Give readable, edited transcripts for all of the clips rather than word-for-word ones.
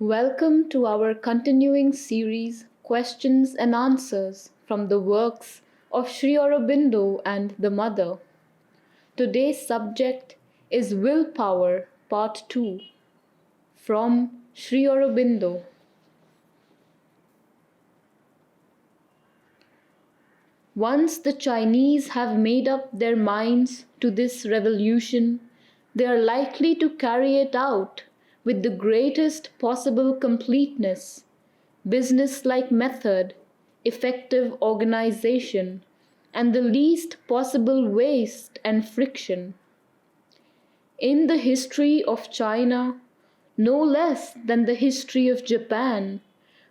Welcome to our continuing series Questions and Answers from the works of Sri Aurobindo and the Mother. Today's subject is Willpower Part 2 from Sri Aurobindo. Once the Chinese have made up their minds to this revolution, they are likely to carry it out with the greatest possible completeness, business-like method, effective organization, and the least possible waste and friction. In the history of China, no less than the history of Japan,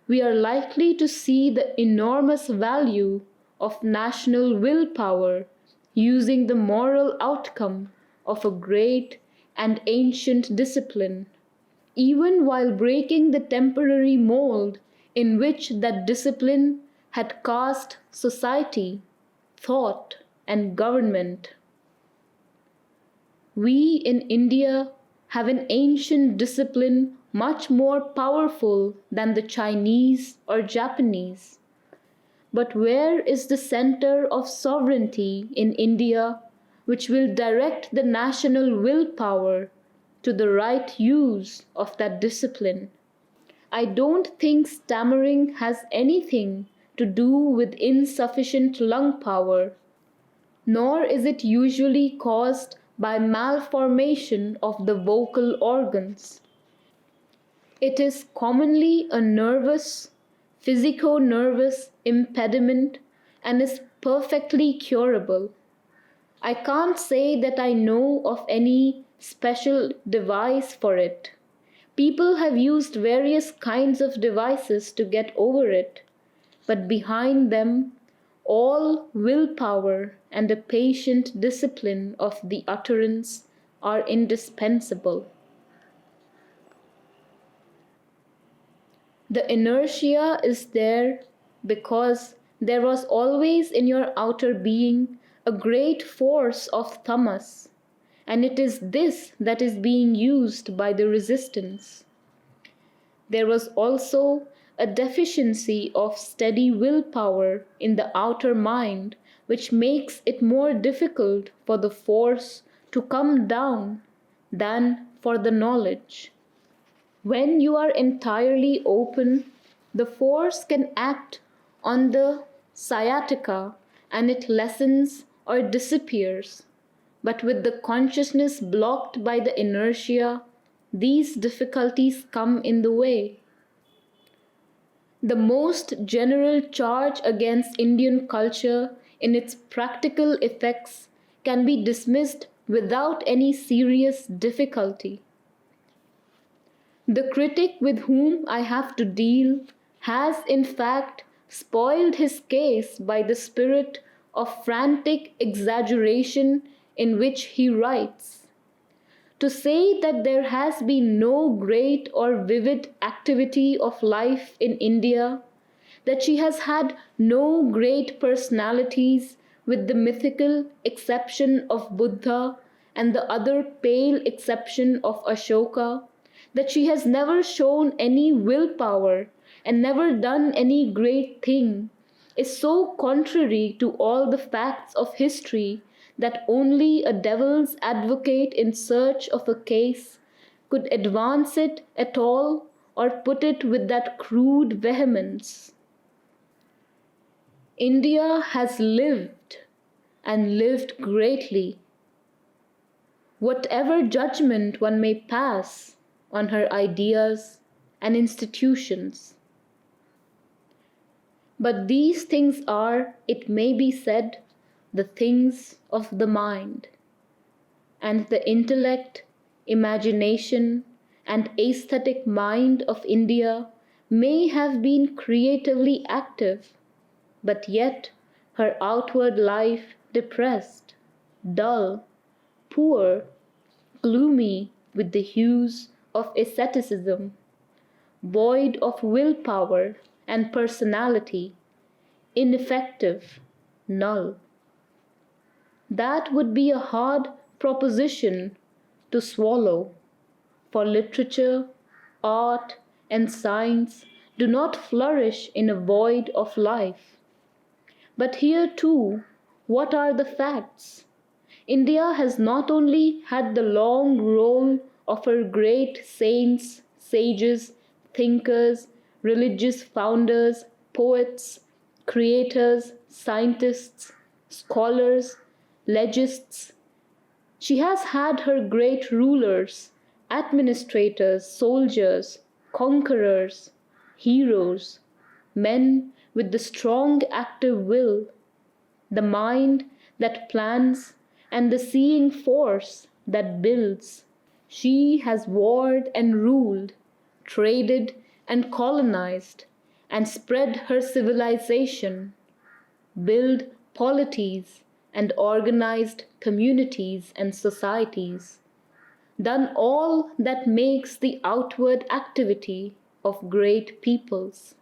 we are likely to see the enormous value of national willpower using the moral outcome of a great and ancient discipline, even while breaking the temporary mold in which that discipline had cast society, thought, and government. We in India have an ancient discipline much more powerful than the Chinese or Japanese. But where is the center of sovereignty in India which will direct the national willpower to the right use of that discipline? I don't think stammering has anything to do with insufficient lung power, nor is it usually caused by malformation of the vocal organs. It is commonly a nervous, physico-nervous impediment and is perfectly curable. I can't say that I know of any special device for it. People have used various kinds of devices to get over it, but behind them all willpower and a patient discipline of the utterance are indispensable. The inertia is there because there was always in your outer being a great force of tamas, and it is this that is being used by the resistance. There was also a deficiency of steady willpower in the outer mind, which makes it more difficult for the force to come down than for the knowledge. When you are entirely open, the force can act on the sciatica and it lessens or disappears. But with the consciousness blocked by the inertia, these difficulties come in the way. The most general charge against Indian culture in its practical effects can be dismissed without any serious difficulty. The critic with whom I have to deal has in fact spoiled his case by the spirit of frantic exaggeration in which he writes. To say that there has been no great or vivid activity of life in India, that she has had no great personalities with the mythical exception of Buddha and the other pale exception of Ashoka, that she has never shown any willpower and never done any great thing, is so contrary to all the facts of history that only a devil's advocate in search of a case could advance it at all or put it with that crude vehemence. India has lived and lived greatly. Whatever judgment one may pass on her ideas and institutions. But these things are, it may be said, the things of the mind, and the intellect, imagination, and aesthetic mind of India may have been creatively active, but yet her outward life depressed, dull, poor, gloomy with the hues of asceticism, void of willpower and personality, ineffective, null. That would be a hard proposition to swallow, for literature, art, and science do not flourish in a void of life. But here too, what are the facts? India has not only had the long roll of her great saints, sages, thinkers, religious founders, poets, creators, scientists, scholars, legists. She has had her great rulers, administrators, soldiers, conquerors, heroes, men with the strong active will, the mind that plans, and the seeing force that builds. She has warred and ruled, traded and colonized, and spread her civilization, built polities, and organized communities and societies, done all that makes the outward activity of great peoples.